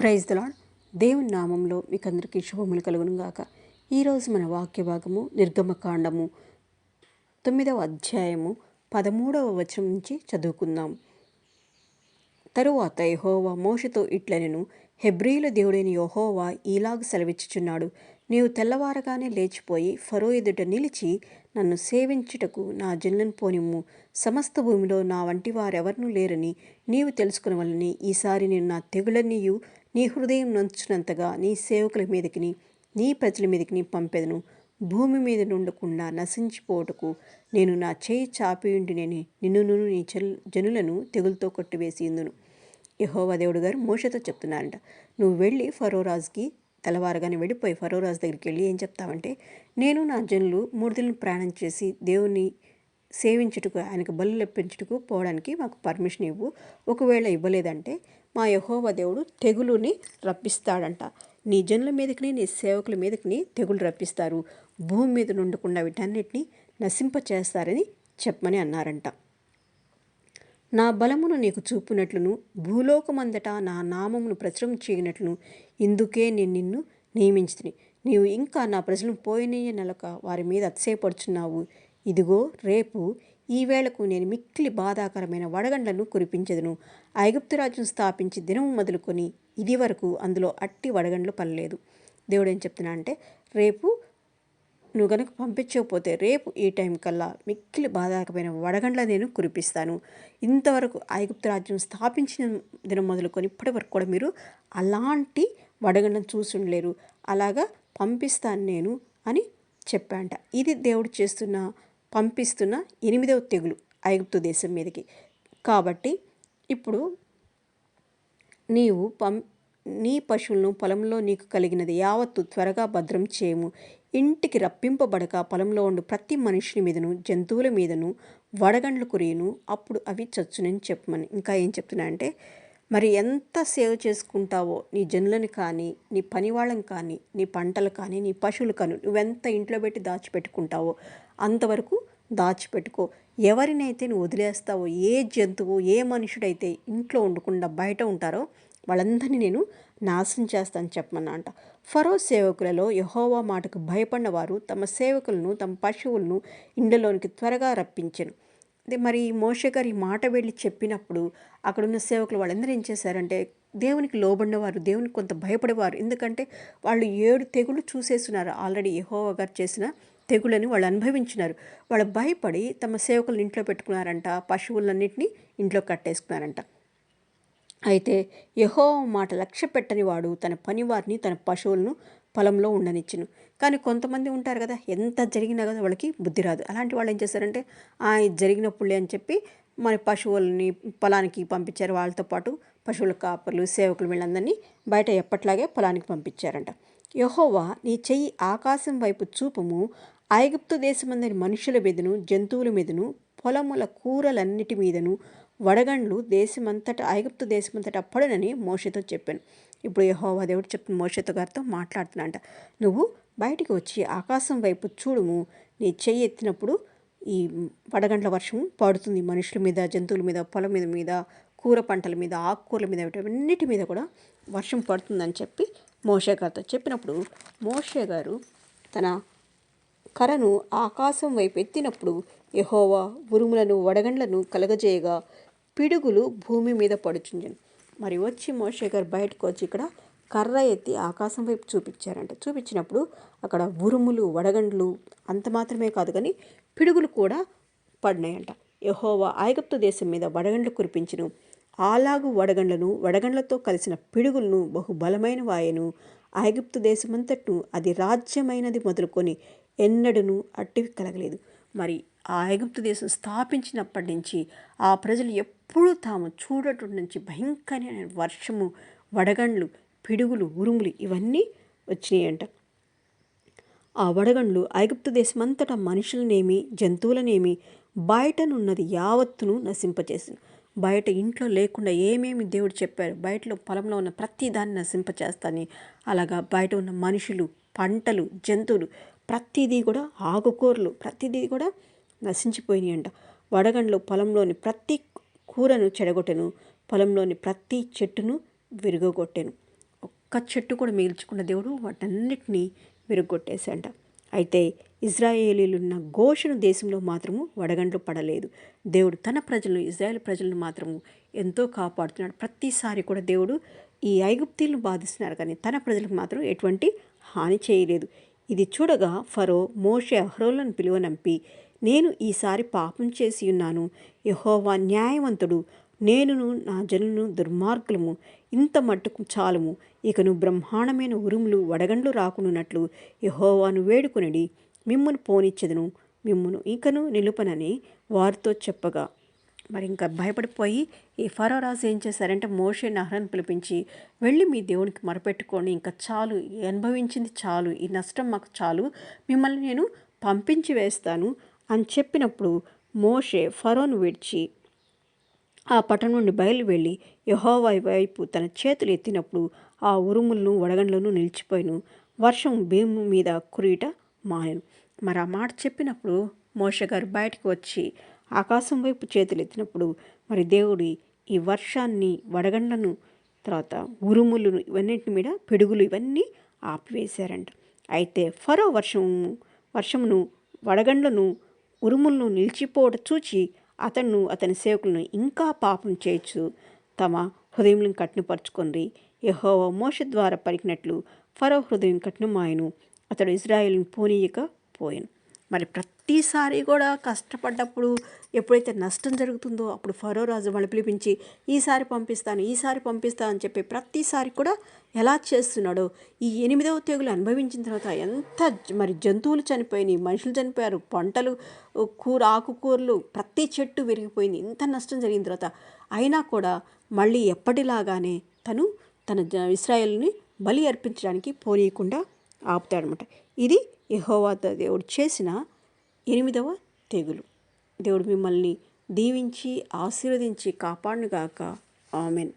Praise the lord. దేవుని నామంలో మీకు అందరికీ శుభములు కలుగును గాక. ఈరోజు మన వాక్య భాగము నిర్గమకాండము 9వ అధ్యాయము 13వ వచనం నుంచి చదువుకుందాం. తరువాత యెహోవా మోషేతో ఇట్లనెను, హెబ్రీయుల దేవుడైన యెహోవా ఈలాగ సెలవిచ్చుచున్నాడు, నీవు తెల్లవారగానే లేచిపోయి ఫరో ఎదుట నిలిచి నన్ను సేవించుటకు నా జనులను పోనిమ్ము. సమస్త భూమిలో నా వంటి వారెవరూ లేరని నీవు తెలుసుకునవలని ఈసారి నేను నా తెగులన్నీయు నీ హృదయం నొంచునంతగా నీ సేవకుల మీదకిని నీ ప్రజల మీదకిని పంపెదను. భూమి మీద నుండకుండా నశించిపోవుటకు నేను నా చేయి చాపియుండి నిన్నును నీ జనులను తెగులతో కొట్టివేసి ఇందును. యెహోవా దేవుడు గారు మోషేతో చెప్తున్నారంట, నువ్వు వెళ్ళి ఫరో రాజుకి తెల్లవారుగానే వెళ్ళిపోయి ఫరో రాజు దగ్గరికి వెళ్ళి ఏం చెప్తావంటే, నేను నా జనులు 3 దినాలు ప్రయాణం చేసి దేవుని సేవించుటకు ఆయనకు బలు లెప్పించుటకు పోవడానికి మాకు పర్మిషన్ ఇవ్వు. ఒకవేళ ఇవ్వలేదంటే మా యెహోవా దేవుడు తెగులుని రప్పిస్తాడంట. నీ జనుల మీదకిని నీ సేవకుల మీదకిని తెగులు రప్పిస్తారు. భూమి మీద నుండకుండా వీటన్నిటిని నశింపచేస్తారని చెప్పమని అన్నారంట. నా బలమును నీకు చూపునట్లును భూలోకమంతటా నా నామమును ప్రచురం చేయనట్లును ఇందుకే నేను నిన్ను నియమించితిని. నీవు ఇంకా నా ప్రజలను పోయినయ్య నెలక వారి మీద అతిశయపడుచున్నావు. ఇదిగో రేపు ఈ వేళకు నేను మిక్కిలి బాధాకరమైన వడగండ్లను కురిపించెదను. ఐగుప్తు రాజ్యం స్థాపించి దినము మొదలుకొని ఇది వరకు అందులో అట్టి వడగండ్లు పడలేదు. దేవుడు ఏం చెప్తున్నా అంటే, రేపు నువ్వు కనుక పంపించకపోతే రేపు ఈ టైం కల్లా మిక్కిలి బాధాకరమైన వడగండ్ల నేను కురిపిస్తాను. ఇంతవరకు ఐగుప్తు రాజ్యం స్థాపించిన దినం మొదలుకొని ఇప్పటి వరకు కూడా మీరు అలాంటి వడగండ్లను చూసి ఉండలేరు. అలాగా పంపిస్తాను నేను అని చెప్పాంట. ఇది దేవుడు పంపిస్తున్న 8వ తెగులు ఐగుప్తు దేశం మీదకి. కాబట్టి ఇప్పుడు నీవు నీ పశువులను పొలంలో నీకు కలిగినది యావత్తు త్వరగా భద్రం చేయము. ఇంటికి రప్పింపబడక పొలంలో ఉండు ప్రతి మనుషుని మీదను జంతువుల మీదను వడగండ్లు కురియును, అప్పుడు అవి చచ్చునని చెప్పమని. ఇంకా ఏం చెప్తున్నా అంటే, మరి ఎంత సేవ చేసుకుంటావో నీ జనులను కానీ నీ పని వాళ్ళని కానీ నీ పంటలు కానీ నీ పశువులు కానీ నువ్వెంత ఇంట్లో పెట్టి దాచిపెట్టుకుంటావో అంతవరకు దాచిపెట్టుకో. ఎవరినైతే నువ్వు వదిలేస్తావో, ఏ జంతువు ఏ మనుషుడైతే ఇంట్లో ఉండకుండా బయట ఉంటారో వాళ్ళందరినీ నేను నాశనం చేస్తాను చెప్పమన్నా అంట. ఫరో సేవకులలో యెహోవా మాటకు భయపడిన వారు తమ సేవకులను తమ పశువులను ఇండ్లలోనికి త్వరగా రప్పించెను. మరి మోషే గారు ఈ మాట వెళ్ళి చెప్పినప్పుడు అక్కడున్న సేవకులు వాళ్ళందరూ ఏం చేశారంటే, దేవునికి లోబడినవారు, దేవునికి కొంత భయపడేవారు. ఎందుకంటే వాళ్ళు 7 తెగులు చూసేస్తున్నారు. ఆల్రెడీ యెహోవా గారు చేసిన తెగులని వాళ్ళు అనుభవించినారు. వాళ్ళు భయపడి తమ సేవకులను ఇంట్లో పెట్టుకున్నారంట, పశువులన్నింటినీ ఇంట్లో కట్టేసుకున్నారంట. అయితే యెహోవా మాట లక్ష్య పెట్టని వాడు తన పనివారిని తన పశువులను పొలంలో ఉండనిచ్చును. కానీ కొంతమంది ఉంటారు కదా, ఎంత జరిగినా కదా వాళ్ళకి బుద్ధి రాదు. అలాంటి వాళ్ళు ఏం చేశారంటే, ఇది జరిగినప్పుడులే అని చెప్పి మన పశువులని పొలానికి పంపించారు. వాళ్ళతో పాటు పశువుల కాపర్లు సేవకులు వీళ్ళందరినీ బయట ఎప్పట్లాగే పొలానికి పంపించారంట. యెహోవా నీ చెయ్యి ఆకాశం వైపు చూపుము, ఐగుప్తు దేశమందరి మనుషుల మీదను జంతువుల మీదను పొలముల కూరలన్నిటి మీదను వడగండ్లు దేశమంతటా ఐగుప్తు దేశమంతటా పడునని మోషేతో చెప్పాను. ఇప్పుడు యెహోవా దేవుడు చెప్పిన మోషేతో గారితో మాట్లాడుతున్నా, నువ్వు బయటికి వచ్చి ఆకాశం వైపు చూడుము, నీ చెయ్యి ఎత్తినప్పుడు ఈ వడగండ్ల వర్షం పడుతుంది. మనుషుల మీద జంతువుల మీద పొలం మీద కూర పంటల మీద ఆకుకూరల మీద వీటన్నిటి మీద కూడా వర్షం పడుతుందని చెప్పి మోషే గారితో చెప్పినప్పుడు మోషే గారు తన కర్రను ఆకాశం వైపు ఎత్తినప్పుడు యెహోవా ఉరుములను వడగండ్లను కలగజేయగా పిడుగులు భూమి మీద పడుచుండెను. మరి వచ్చి మోషే గారు బయటకు వచ్చి ఇక్కడ కర్ర ఎత్తి ఆకాశం వైపు చూపించారంట. చూపించినప్పుడు అక్కడ ఉరుములు వడగండ్లు అంత మాత్రమే కాదు కానీ పిడుగులు కూడా పడినాయంట. యెహోవా ఐగుప్తు దేశం మీద వడగండ్లు కురిపించును. అలాగు వడగండ్లతో కలిసిన పిడుగులను బహుబలమైన వాయను. ఐగుప్తు దేశమంతటను అది రాజ్యమైనది మొదలుకొని ఎన్నడూను అట్టివి కలగలేదు. మరి ఆ ఐగుప్తు దేశం స్థాపించినప్పటి నుంచి ఆ ప్రజలు ఎప్పుడూ తాము చూడటం నుంచి భయంకరమైన వర్షము, వడగండ్లు, పిడుగులు, ఉరుములు ఇవన్నీ వచ్చినాయంట. ఆ వడగండ్లు ఐగుప్తు దేశమంతటా మనుషులనేమి జంతువులనేమి బయటనున్నది యావత్తును నశింపచేసింది. బయట ఇంట్లో లేకుండా ఏమేమి దేవుడు చెప్పారు, బయటలో పొలంలో ఉన్న ప్రతి దాన్ని నశింపచేస్తాని, అలాగా బయట ఉన్న మనుషులు, పంటలు, జంతువులు ప్రతిదీ కూడా ఆకుకూరలు ప్రతిదీ కూడా నశించిపోయినాయి అంట. వడగండ్లు పొలంలోని ప్రతి కూరను చెడగొట్టెను, పొలంలోని ప్రతి చెట్టును విరగొట్టెను. ఒక్క చెట్టు కూడా మిగిల్చుకున్న దేవుడు వాటన్నిటినీ విరగొట్టేశాడంట. అయితే ఇజ్రాయేలీలున్న గోషెను దేశంలో మాత్రము వడగండ్లు పడలేదు. దేవుడు తన ప్రజలను, ఇజ్రాయేల్ ప్రజలను మాత్రము ఎంతో కాపాడుతున్నాడు. ప్రతిసారి కూడా దేవుడు ఈ ఐగుప్తీలను బాధిస్తున్నారు, కానీ తన ప్రజలకు మాత్రం ఎటువంటి హాని చేయలేదు. ఇది చూడగా ఫరో మోషే అహరోనులను పిలువనంపి, నేను ఈసారి పాపం చేసి ఉన్నాను, యెహోవా న్యాయవంతుడు, నేనును నా జనులను దుర్మార్గులము, ఇంత మట్టుకు చాలుము, ఇకను బ్రహ్మాండమైన ఉరుములు వడగండ్లు రాకునున్నట్లు యెహోవాను వేడుకొనిడి, మిమ్మును పోనిచ్చెదను, మిమ్మును ఇంకను నిలుపనని వారితో చెప్పగా, మరి ఇంకా భయపడిపోయి ఈ ఫరో రాజు ఏం చేశారంటే మోషేని అహరోనును పిలిపించి, వెళ్ళి మీ దేవునికి మొరపెట్టుకోండి, ఇంకా చాలు, అనుభవించింది చాలు, ఈ నష్టం మాకు చాలు, మిమ్మల్ని నేను పంపించి వేస్తాను అని చెప్పినప్పుడు మోషే ఫరోను విడిచి ఆ పట్టణం నుండి బయలు వెళ్ళి యెహోవా వైపు తన చేతులు ఎత్తినప్పుడు ఆ ఉరుములను వడగండ్లను నిలిచిపోయిను, వర్షం భూమి మీద కురియుట మానెను. మరి ఆ మాట చెప్పినప్పుడు మోషే గారు బయటకు వచ్చి ఆకాశం వైపు చేతులు ఎత్తినప్పుడు మరి దేవుడి ఈ వర్షాన్ని, వడగండ్లను, తర్వాత ఉరుములను, ఇవన్నింటి మీద పిడుగులు ఇవన్నీ ఆపివేశారంట. అయితే ఫరో వర్షమును, వడగండ్లను, ఉరుములను నిలిచిపోవడం చూచి అతను అతని సేవకులను ఇంకా పాపం చేయొచ్చు తమ హృదయం కఠినపరుచుకొని యెహోవా మోషే ద్వారా పలికినట్లు ఫరో హృదయం కఠినమాయను, అతడు ఇజ్రాయేలును పోనీయక పోయాను. మరి ప్రతిసారి కూడా కష్టపడ్డప్పుడు ఎప్పుడైతే నష్టం జరుగుతుందో అప్పుడు ఫరో రాజు వాళ్ళు పిలిపించి ఈసారి పంపిస్తాను అని చెప్పి ప్రతిసారి కూడా ఎలా చేస్తున్నాడో, ఈ 8వ తెగులు అనుభవించిన తర్వాత ఎంత మరి జంతువులు చనిపోయినాయి, మనుషులు చనిపోయారు, పంటలు, ఆకుకూరలు, ప్రతి చెట్టు విరిగిపోయింది, ఇంత నష్టం జరిగిన తర్వాత అయినా కూడా మళ్ళీ ఎప్పటిలాగానే తన ఇశ్రాయేలుని బలి అర్పించడానికి పోనీయకుండా ఆపుతాడనమాట. ఇది యెహోవా దేవుడు చేసిన 8వ తెగులు. దేవుడు మిమ్మల్ని దీవించి ఆశీర్వదించి కాపాడునుగాక. ఆమెన్.